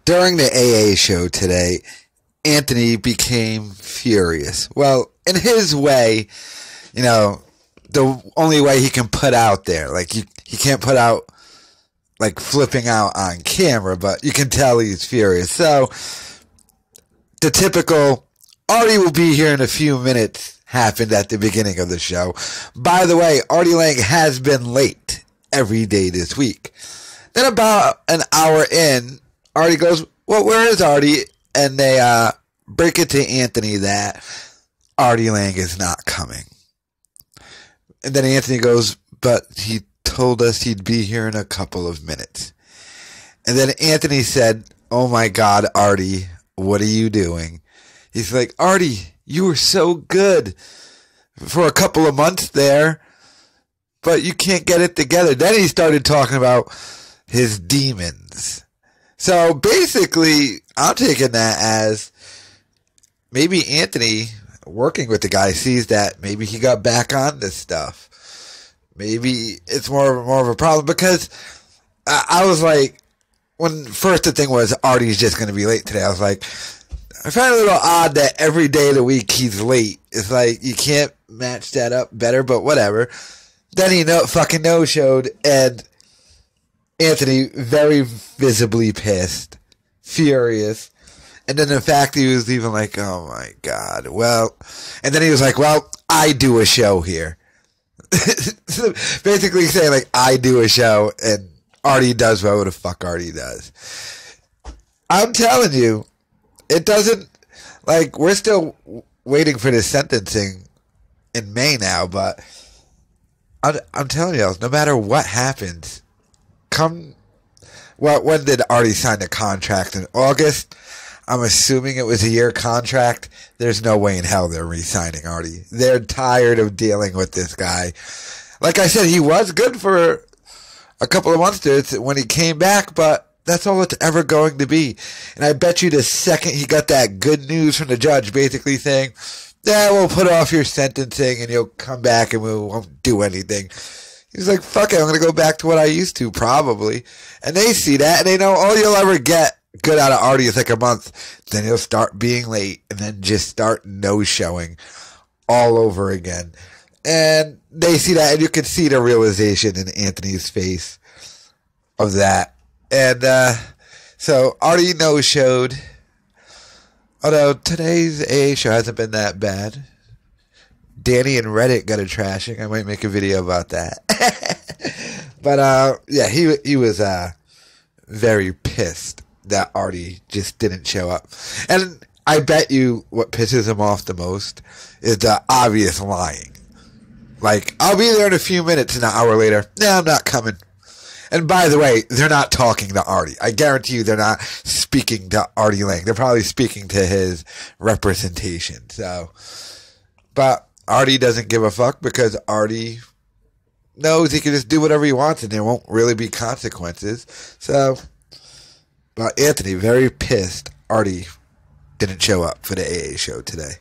During the AA show today, Anthony became furious. Well, in his way, the only way he can put out there. Like, he can't put out, like, flipping out on camera, but you can tell he's furious. So, the typical, Artie will be here in a few minutes, happened at the beginning of the show. By the way, Artie Lange has been late every day this week. Then about an hour in, Artie goes, well, where is Artie? And they break it to Anthony that Artie Lange is not coming. And then Anthony goes, but he told us he'd be here in a couple of minutes. And then Anthony said, oh my God, Artie, what are you doing? He's like, Artie, you were so good for a couple of months there, but you can't get it together. Then he started talking about his demons. So basically, I'm taking that as maybe Anthony, working with the guy, sees that maybe he got back on this stuff. Maybe it's more of a problem, because I was like, when first the thing was Artie's just going to be late today, I was like, I find it a little odd that every day of the week he's late. It's like, you can't match that up better, but whatever. Then he fucking no-showed, and Anthony very visibly pissed, furious. And then the fact he was even like, oh my God, well, and then he was like, well, I do a show here. Basically saying, like, I do a show and Artie does whatever the fuck Artie does. I'm telling you, it doesn't, like, we're still waiting for this sentencing in May now, but I'm telling you, no matter what happens, when did Artie sign the contract? In August? I'm assuming it was a year contract. There's no way in hell they're re-signing Artie. They're tired of dealing with this guy. Like I said, he was good for a couple of months there when he came back, but that's all it's ever going to be. And I bet you the second he got that good news from the judge basically saying, yeah, we'll put off your sentencing and you'll come back and we won't do anything. He's like, fuck it, I'm going to go back to what I used to, probably. And they see that, and they know all you'll ever get good out of Artie is like a month. Then he'll start being late, and then just start no-showing all over again. And they see that, and you can see the realization in Anthony's face of that. And so Artie no-showed. Although today's AA show hasn't been that bad. Danny and Reddit got a trashing. I might make a video about that. But yeah, he was very pissed that Artie just didn't show up. And I bet you what pisses him off the most is the obvious lying. Like, I'll be there in a few minutes, and an hour later, no, I'm not coming. And by the way, they're not talking to Artie. I guarantee you they're not speaking to Artie Lange. They're probably speaking to his representation. So, but Artie doesn't give a fuck, because Artie knows he can just do whatever he wants and there won't really be consequences. So, but Anthony, very pissed Artie didn't show up for the AA show today.